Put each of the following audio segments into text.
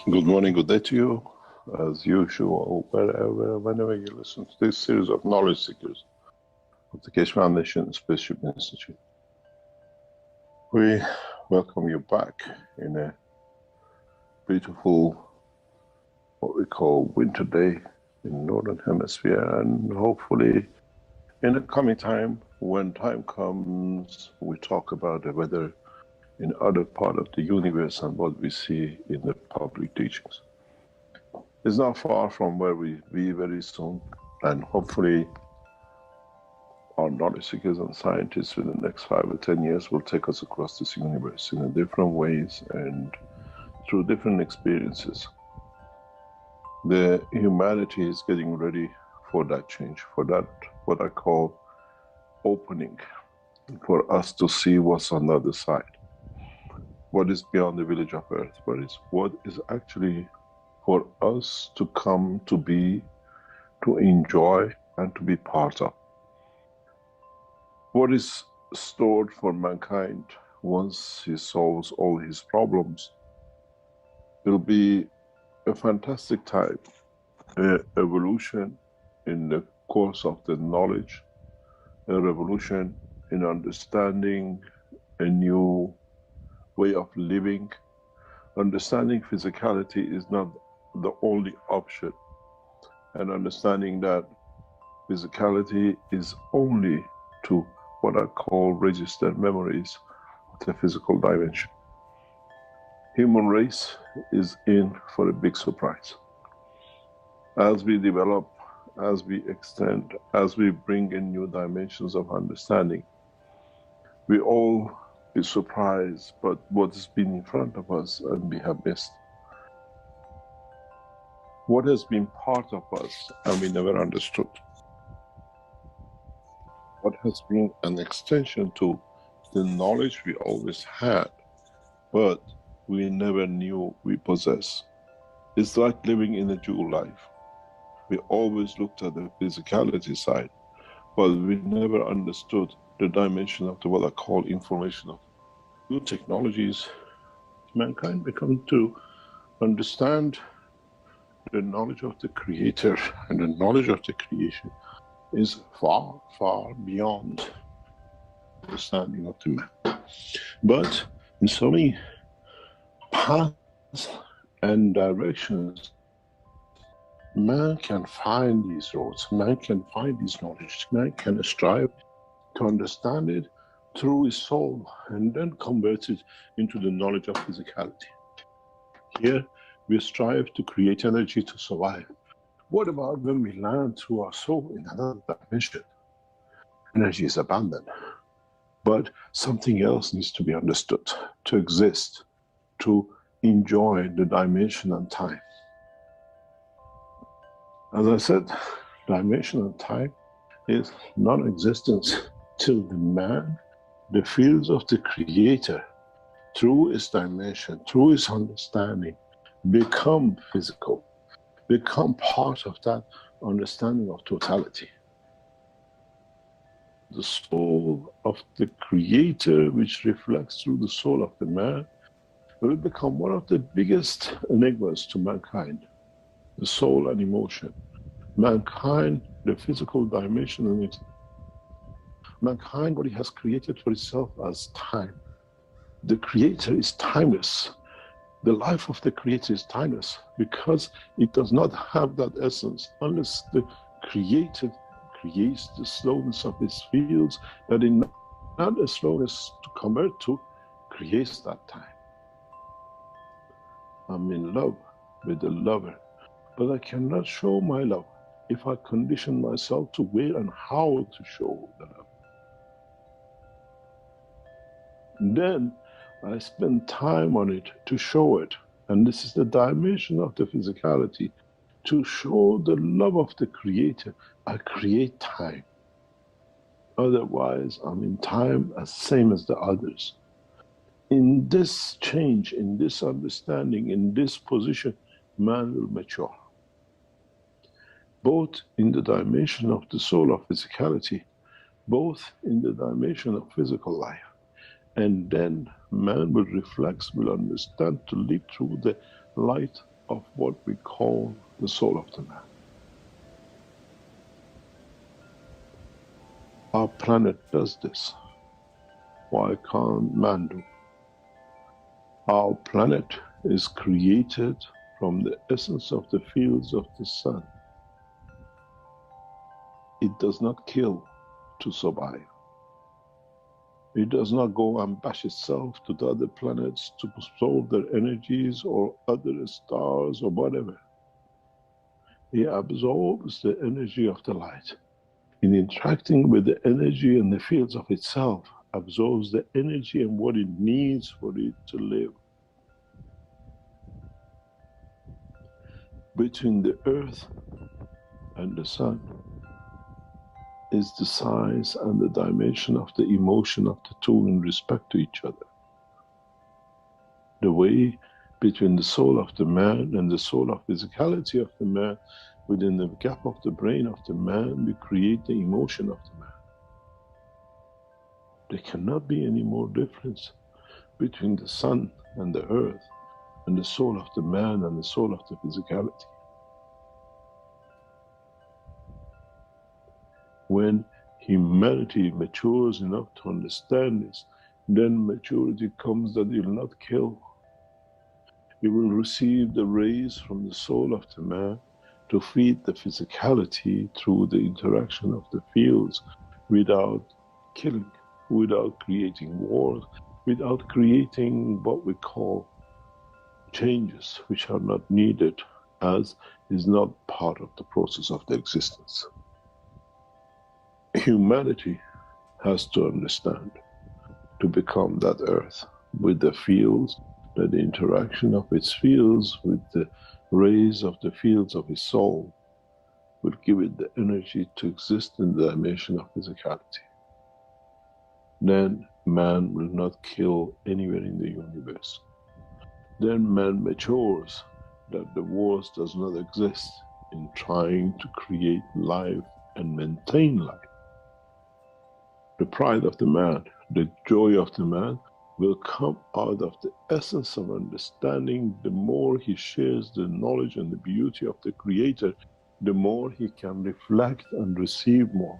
Good morning, good day to you. As usual, whenever you listen to this series of knowledge seekers of the Keshe Foundation Spaceship Institute, we welcome you back in a beautiful, what we call winter day in Northern Hemisphere, and hopefully in the coming time, when time comes, we talk about the weather in other part of the universe and what we see in the public teachings. It's not far from where we be very soon, and hopefully our knowledge seekers and scientists within the next 5 or 10 years will take us across this universe in different ways and through different experiences. The humanity is getting ready for that change, for that what I call opening, for us to see what's on the other side, what is beyond the village of earth, what is actually for us to come to be, to enjoy, and to be part of. What is stored for mankind once he solves all his problems will be a fantastic time, an evolution in the course of the knowledge, a revolution in understanding a new way of living. Understanding physicality is not the only option, and understanding that physicality is only to what I call registered memories of the physical dimension. Human race is in for a big surprise. As we develop, as we extend, as we bring in new dimensions of understanding, we all be surprised by what has been in front of us and we have missed. What has been part of us and we never understood. What has been an extension to the knowledge we always had, but we never knew we possess. It's like living in a dual life. We always looked at the physicality side, but we never understood the dimension of what I call information of new technologies. Mankind become to understand the knowledge of the Creator, and the knowledge of the creation is far, far beyond understanding of the man. But in so many paths and directions, man can find these roads, man can find these knowledge, man can strive to understand it through his soul and then convert it into the knowledge of physicality. Here we strive to create energy to survive. What about when we land through our soul in another dimension? Energy is abundant, but something else needs to be understood to exist, to enjoy the dimension and time. As I said, dimension and time is non-existence till the man, the fields of the Creator, through his dimension, through his understanding, become physical, become part of that understanding of totality. The soul of the Creator, which reflects through the soul of the man, will become one of the biggest enigmas to mankind. The soul and emotion. Mankind, the physical dimension in it. Mankind, what he has created for itself as time. The Creator is timeless. The life of the Creator is timeless because it does not have that essence unless the Creator creates the slowness of his fields, that in not the slowness to convert to, creates that time. I'm in love with the lover, but I cannot show my love if I condition myself to where and how to show the love. Then I spend time on it to show it, and this is the dimension of the physicality. To show the love of the Creator, I create time. Otherwise, I'm in time as same as the others. In this change, in this understanding, in this position, man will mature. Both in the dimension of the soul of physicality, both in the dimension of physical life. And then man will reflect, will understand to live through the light of what we call the soul of the man. Our planet does this. Why can't man do? Our planet is created from the essence of the fields of the sun. It does not kill to survive. It does not go and bash itself to the other planets to absorb their energies or other stars or whatever. It absorbs the energy of the light. In interacting with the energy and the fields of itself, absorbs the energy and what it needs for it to live. Between the earth and the sun is the size and the dimension of the emotion of the two in respect to each other. The way between the soul of the man and the soul of physicality of the man, within the gap of the brain of the man, we create the emotion of the man. There cannot be any more difference between the sun and the earth and the soul of the man and the soul of the physicality. When humanity matures enough to understand this, then maturity comes that it will not kill. It will receive the rays from the soul of the man to feed the physicality through the interaction of the fields without killing, without creating wars, without creating what we call changes which are not needed, as is not part of the process of the existence. Humanity has to understand to become that earth with the fields, that the interaction of its fields with the rays of the fields of his soul will give it the energy to exist in the dimension of physicality. Then man will not kill anywhere in the universe. Then man matures that the wars does not exist in trying to create life and maintain life. The pride of the man, the joy of the man will come out of the essence of understanding. The more he shares the knowledge and the beauty of the Creator, the more he can reflect and receive more.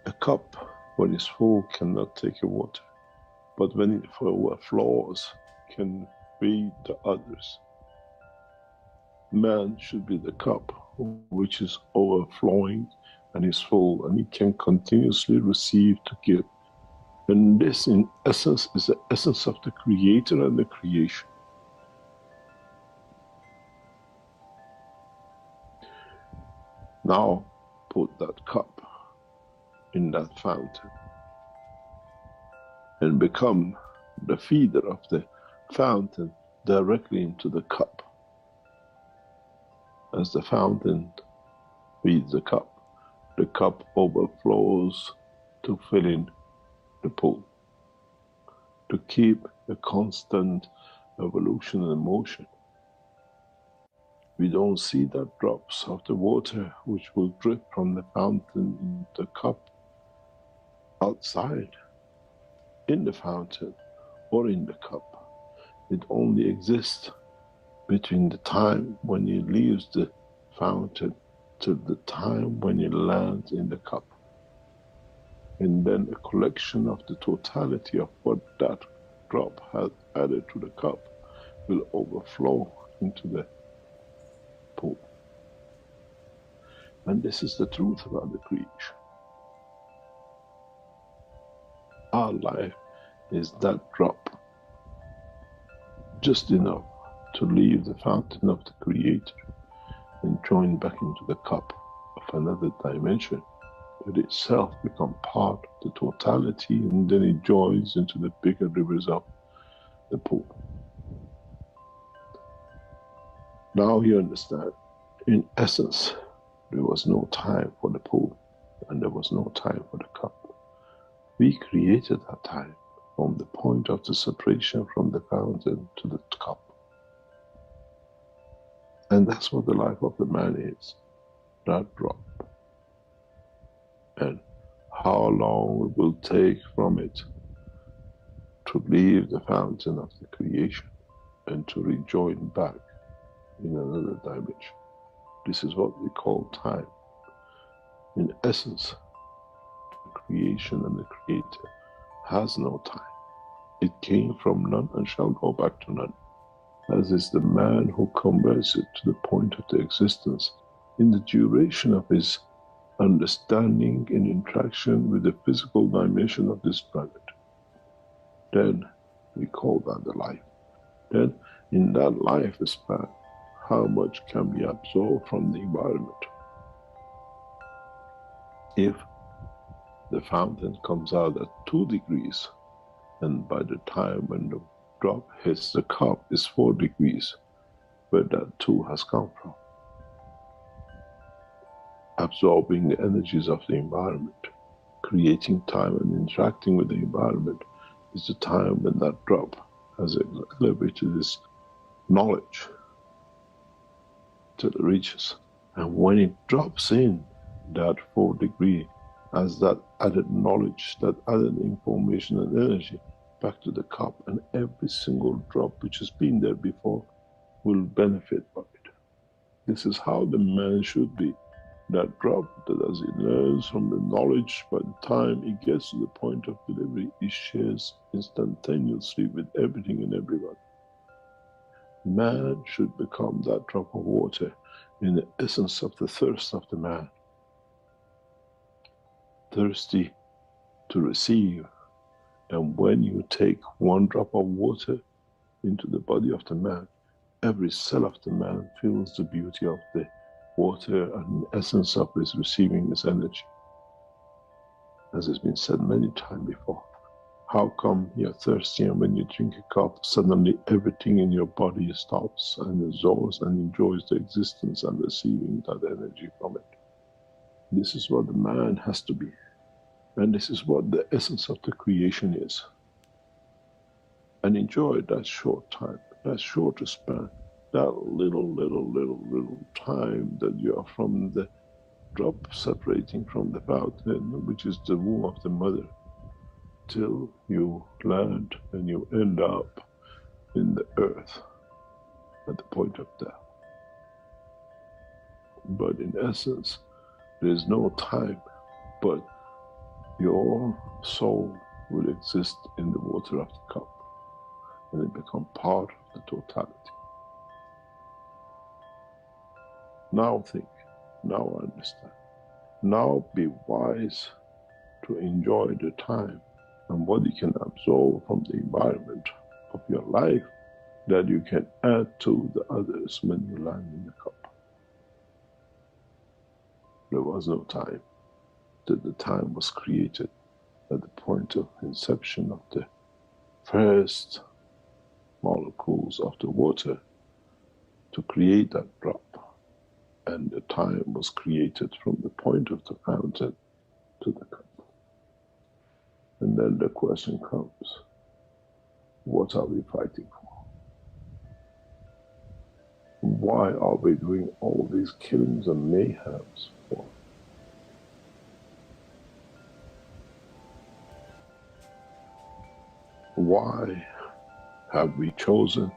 A cup, when it's full, cannot take water, but when it overflows, can feed the others. Man should be the cup which is overflowing and is full, and he can continuously receive to give. And this, in essence, is the essence of the Creator and the creation. Now, put that cup in that fountain and become the feeder of the fountain directly into the cup. As the fountain feeds the cup overflows to fill in the pool, to keep a constant evolution and motion. We don't see that drops of the water which will drip from the fountain in the cup outside, in the fountain or in the cup. It only exists between the time when it leaves the fountain to the time when it lands in the cup. And then a collection of the totality of what that drop has added to the cup will overflow into the pool. And this is the truth about the creation. Our life is that drop, just enough to leave the fountain of the Creator and join back into the cup of another dimension, that itself become part of the totality, and then it joins into the bigger rivers of the pool. Now you understand, in essence, there was no time for the pool and there was no time for the cup. We created that time from the point of the separation from the fountain to the cup. And that's what the life of the man is, that drop. And how long it will take from it to leave the fountain of the creation and to rejoin back in another dimension. This is what we call time. In essence, the creation and the creator has no time. It came from none and shall go back to none, as is the man who converts it to the point of the existence in the duration of his understanding in interaction with the physical dimension of this planet. Then we call that the life. Then in that life span, how much can be absorbed from the environment? If the fountain comes out at 2 degrees, and by the time when the drop hits the cup is 4 degrees, where that 2 has come from? Absorbing the energies of the environment, creating time and interacting with the environment is the time when that drop has elevated its knowledge till it reaches. And when it drops in that 4 degree as that added knowledge, that added information and energy back to the cup, and every single drop which has been there before will benefit by it. This is how the man should be. That drop that as he learns from the knowledge, by the time it gets to the point of delivery, it shares instantaneously with everything and everyone. Man should become that drop of water in the essence of the thirst of the man. Thirsty to receive. And when you take 1 drop of water into the body of the man, every cell of the man feels the beauty of the water and the essence of his receiving his energy. As has been said many times before, how come you're thirsty and when you drink a cup, suddenly everything in your body stops and absorbs and enjoys the existence and receiving that energy from it? This is what the man has to be. And this is what the essence of the creation is. And enjoy that short time, that short span, that little time that you are from the drop separating from the fountain, which is the womb of the mother, till you land and you end up in the earth at the point of death. But in essence, there is no time, but your soul will exist in the water of the cup, and it becomes part of the totality. Now think, now understand. Now be wise to enjoy the time and what you can absorb from the environment of your life that you can add to the others when you land in the cup. There was no time, that the time was created at the point of inception of the first molecules of the water to create that drop. And the time was created from the point of the fountain to the cup. And then the question comes, what are we fighting for? Why are we doing all these killings and mayhems for? Why have we chosen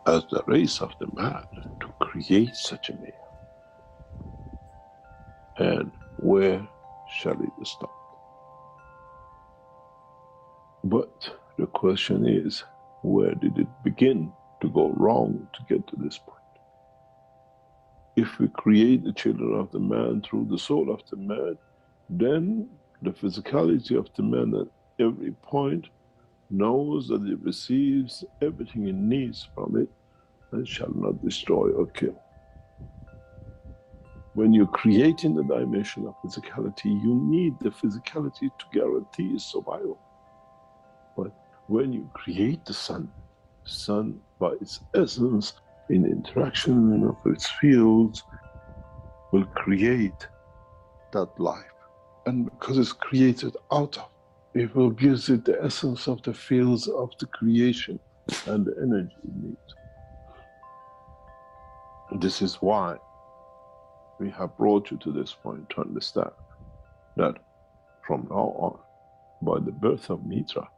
as the race of the man to create such a mayhem? And where shall it stop? But the question is, where did it begin to go wrong to get to this point? If we create the children of the man through the soul of the man, then the physicality of the man at every point knows that it receives everything it needs from it and shall not destroy or kill. When you're creating the dimension of physicality, you need the physicality to guarantee its survival. But when you create the sun by its essence, in interaction of its fields, will create that life. And because it's created out of, it will give it the essence of the fields of the creation and the energy it needs. This is why we have brought you to this point to understand that from now on, by the birth of Mitra,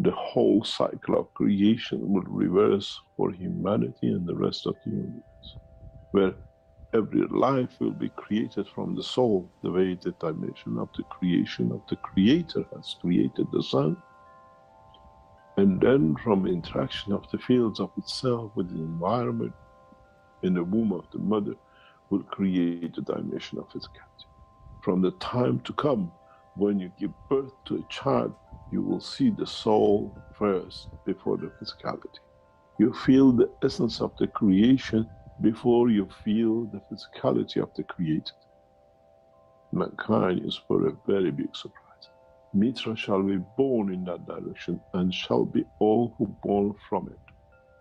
the whole cycle of creation will reverse for humanity and the rest of the universe, where every life will be created from the soul, the way the dimension of the creation of the Creator has created the sun, and then from the interaction of the fields of itself with the environment in the womb of the mother will create the dimension of physicality. From the time to come, when you give birth to a child, you will see the soul first before the physicality. You feel the essence of the creation before you feel the physicality of the created. Mankind is for a very big surprise. Mitra shall be born in that direction, and shall be all who born from it,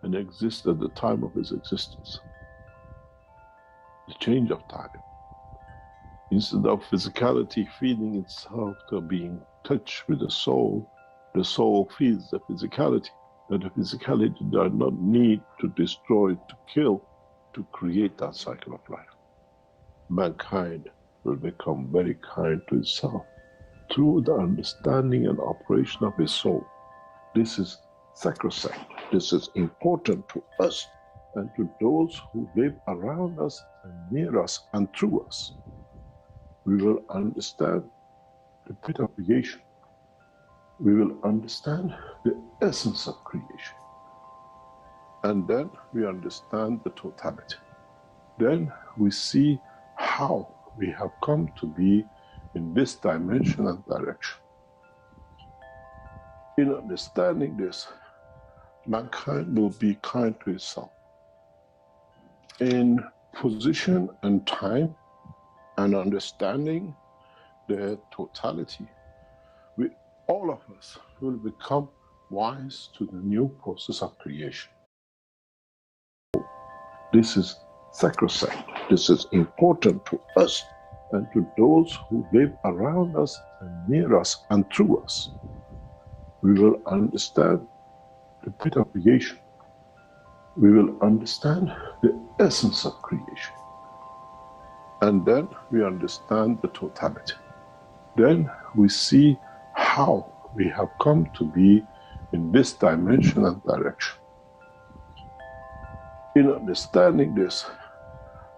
and exist at the time of his existence. The change of time. Instead of physicality feeding itself to being touched with the soul feeds the physicality, that the physicality does not need to destroy, to kill, to create that cycle of life. Mankind will become very kind to itself through the understanding and operation of his soul. This is sacrosanct. This is important to us and to those who live around us and near us and through us. We will understand the pit of creation. We will understand the essence of creation. And then we understand the totality. Then we see how we have come to be in this dimension and direction. In understanding this, mankind will be kind to itself. In position and time and understanding the totality, all of us will become wise to the new process of creation. This is sacrosanct. This is important to us and to those who live around us and near us and through us. We will understand the pit of creation. We will understand the essence of creation. And then we understand the totality. Then we see how we have come to be in this dimension and direction. In understanding this,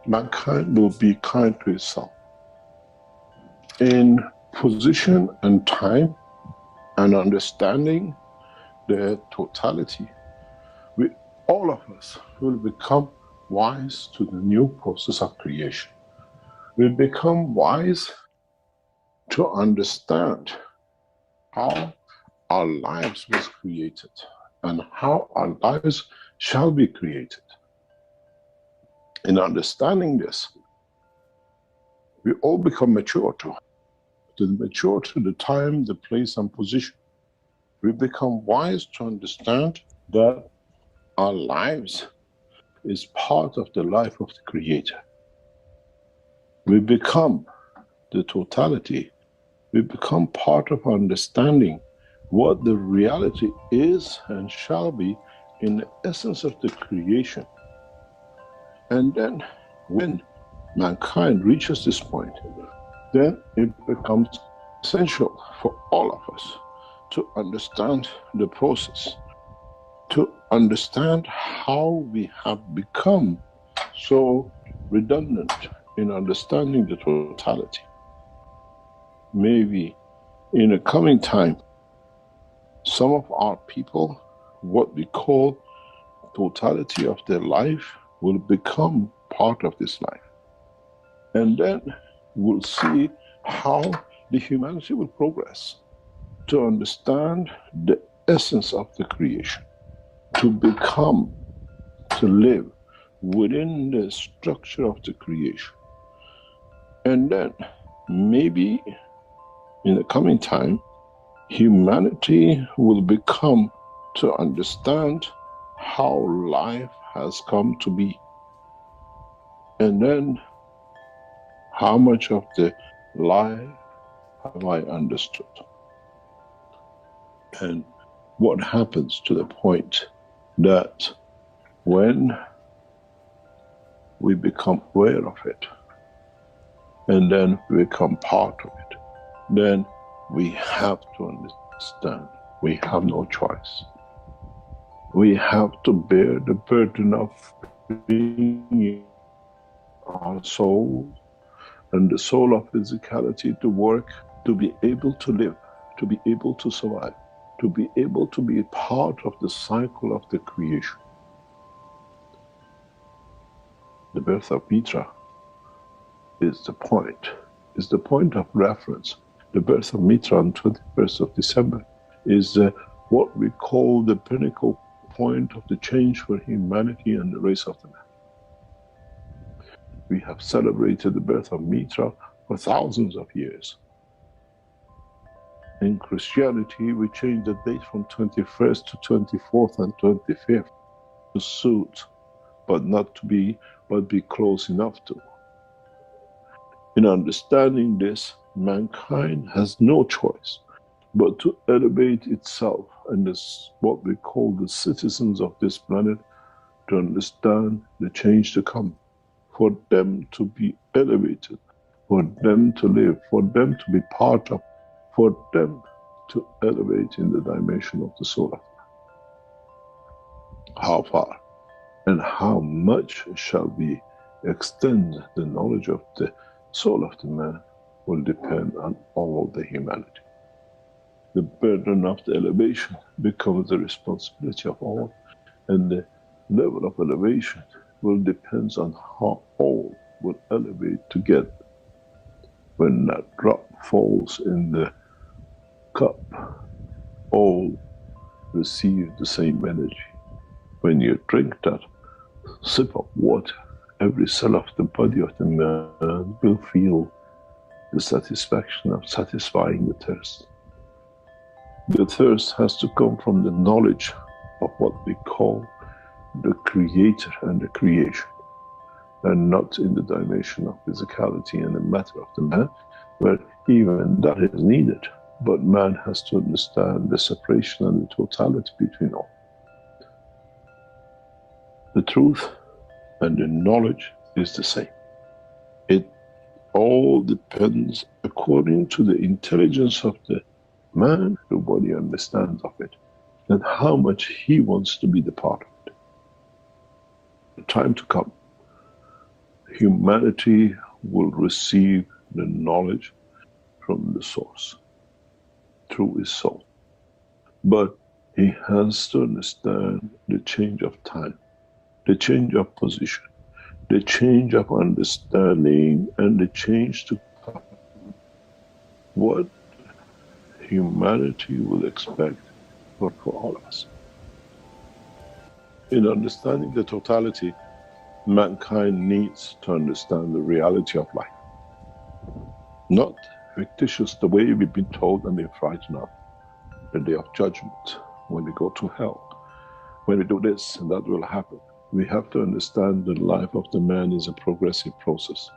mankind will be kind to itself. In position and time and understanding the totality, all of us will become wise to the new process of creation. We'll become wise to understand how our lives was created and how our lives shall be created. In understanding this, we all become mature to the time, the place and position. We become wise to understand that our lives is part of the life of the Creator. We become the totality. We become part of understanding what the reality is and shall be in the essence of the creation. And then when mankind reaches this point, then it becomes essential for all of us to understand the process, to understand how we have become so redundant in understanding the totality. Maybe in a coming time, some of our people, what we call totality of their life, will become part of this life. And then we'll see how the humanity will progress to understand the essence of the creation, to become, to live within the structure of the creation. And then maybe in the coming time, humanity will become to understand how life has come to be. And then how much of the life have I understood? And what happens to the point that when we become aware of it, and then we become part of it, then we have to understand We have no choice. We have to bear the burden of bringing our soul and the soul of physicality to work, to be able to live, to be able to survive, to be able to be a part of the cycle of the creation. The birth of Mitra is the point of reference. The birth of Mitra on 21st of December is what we call the pinnacle point of the change for humanity and the race of the man. We have celebrated the birth of Mitra for thousands of years. In Christianity, we changed the date from 21st to 24th and 25th to suit, but be close enough to. In understanding this, mankind has no choice but to elevate itself and as what we call the citizens of this planet to understand the change to come, for them to be elevated, for them to live, for them to be part of, for them to elevate in the dimension of the soul of man. How far and how much shall we extend the knowledge of the soul of the man will depend on all the humanity. The burden of the elevation becomes the responsibility of all, and the level of elevation will depend on how all will elevate together. When that drop falls in the cup, all receive the same energy. When you drink that sip of water, every cell of the body of the man will feel the satisfaction of satisfying the thirst. The thirst has to come from the knowledge of what we call the creator and the creation, and not in the dimension of physicality and the matter of the man, where even that is needed. But man has to understand the separation and the totality between all. The truth and the knowledge is the same. It all depends according to the intelligence of the man, the body understands of it, and how much he wants to be the part of it. The time to come, humanity will receive the knowledge from the source through his soul. But he has to understand the change of time, the change of position, the change of understanding, and the change to come. What humanity will expect for all of us. In understanding the totality, mankind needs to understand the reality of life. Not fictitious the way we've been told and been frightened of. The day of judgment, when we go to hell, when we do this and that will happen. We have to understand the life of the man is a progressive process.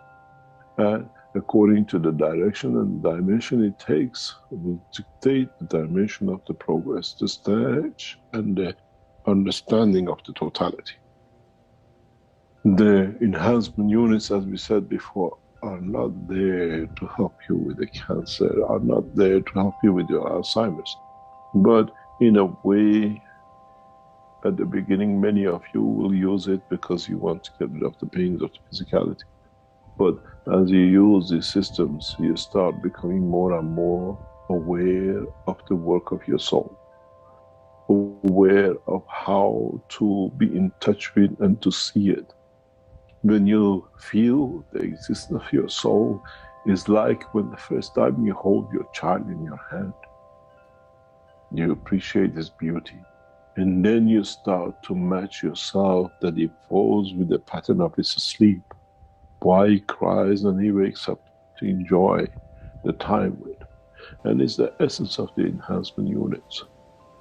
And according to the direction and dimension it takes, will dictate the dimension of the progress, the stage, and the understanding of the totality. The enhancement units, as we said before, are not there to help you with the cancer, are not there to help you with your Alzheimer's. But in a way, at the beginning, many of you will use it because you want to get rid of the pains of the physicality. But as you use these systems, you start becoming more and more aware of the work of your soul, aware of how to be in touch with and to see it. When you feel the existence of your soul, it's like when the first time you hold your child in your hand. You appreciate his beauty. And then you start to match yourself that he falls with the pattern of his sleep. Why he cries and he wakes up to enjoy the time with. And it's the essence of the enhancement units,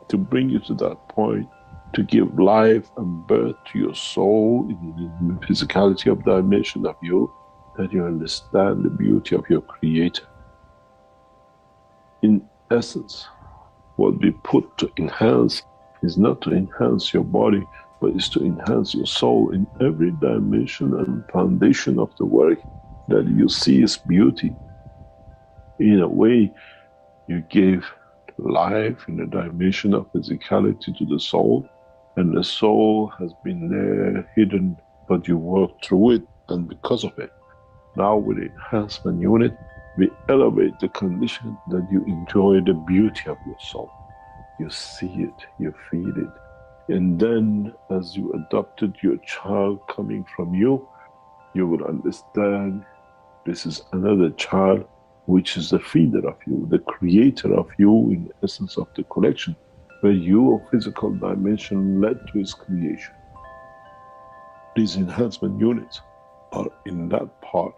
to bring you to that point, to give life and birth to your soul in the physicality of dimension of you, that you understand the beauty of your Creator. In essence, what we put to enhance is not to enhance your body, but is to enhance your soul in every dimension and foundation of the work that you see as beauty. In a way, you gave life in a dimension of physicality to the soul, and the soul has been there hidden, but you work through it, and because of it, now with the enhancement unit, we elevate the condition that you enjoy the beauty of your soul. You see it, you feel it. And then as you adopted your child coming from you, you will understand this is another child which is the feeder of you, the creator of you in the essence of the collection, where your physical dimension led to its creation. These enhancement units are in that part,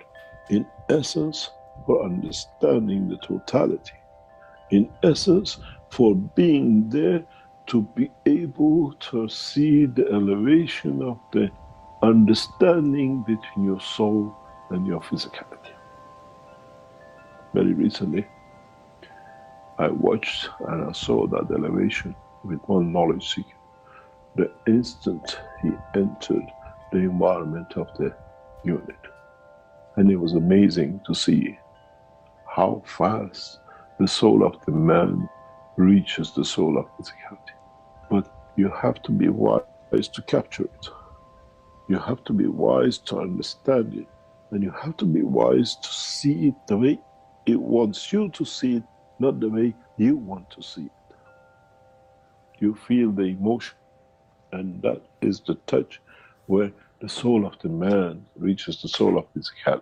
in essence, for understanding the totality, in essence, for being there to be able to see the elevation of the understanding between your soul and your physicality. Very recently, I watched and I saw that elevation with one knowledge seeker. The instant he entered the environment of the unit. And it was amazing to see how fast the soul of the man reaches the soul of physicality. But you have to be wise to capture it. You have to be wise to understand it. And you have to be wise to see it the way it wants you to see it, not the way you want to see it. You feel the emotion, and that is the touch where the soul of the man reaches the soul of physicality.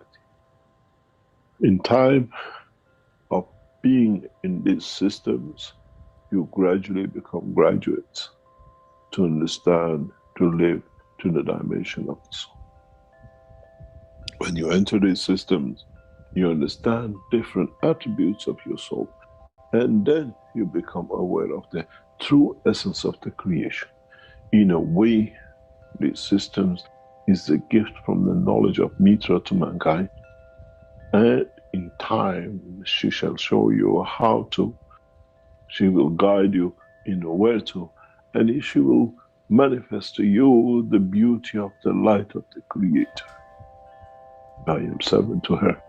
In time of being in these systems, you gradually become graduates to understand, to live to the dimension of the soul. When you enter these systems, you understand different attributes of your soul, and then you become aware of the true essence of the creation. In a way, these systems is a gift from the knowledge of Mitra to mankind, and in time she shall show you how to, she will guide you in where to, and she will manifest to you the beauty of the light of the Creator. I am servant to her.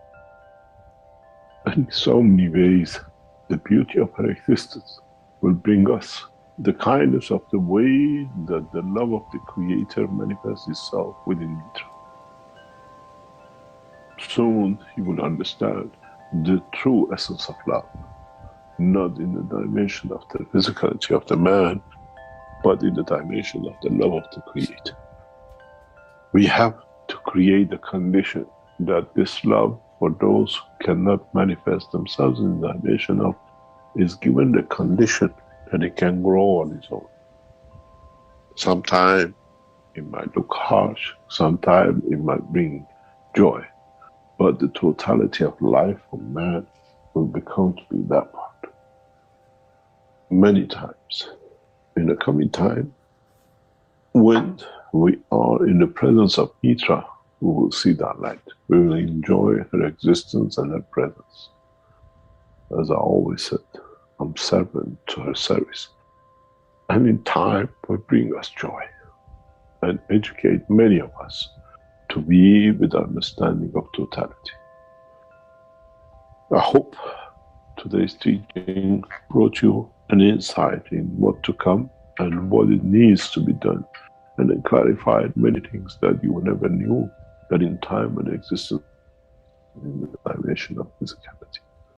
And in so many ways, the beauty of her existence will bring us the kindness of the way that the love of the Creator manifests itself within Mitra. Soon you will understand the true essence of love, not in the dimension of the physicality of the man, but in the dimension of the love of the Creator. We have to create the condition that this love for those who cannot manifest themselves in the dimension of is given the condition that it can grow on its own. Sometimes it might look harsh, sometimes it might bring joy, but the totality of life for man will become to be that part. Many times in the coming time, when we are in the presence of Mitra, we will see that light. We will enjoy her existence and her presence. As I always said, I'm servant to her service. And in time will bring us joy and educate many of us to be with understanding of totality. I hope today's teaching brought you an insight in what to come and what it needs to be done, and it clarified many things that you never knew that in time and existence in the dimension of physicality.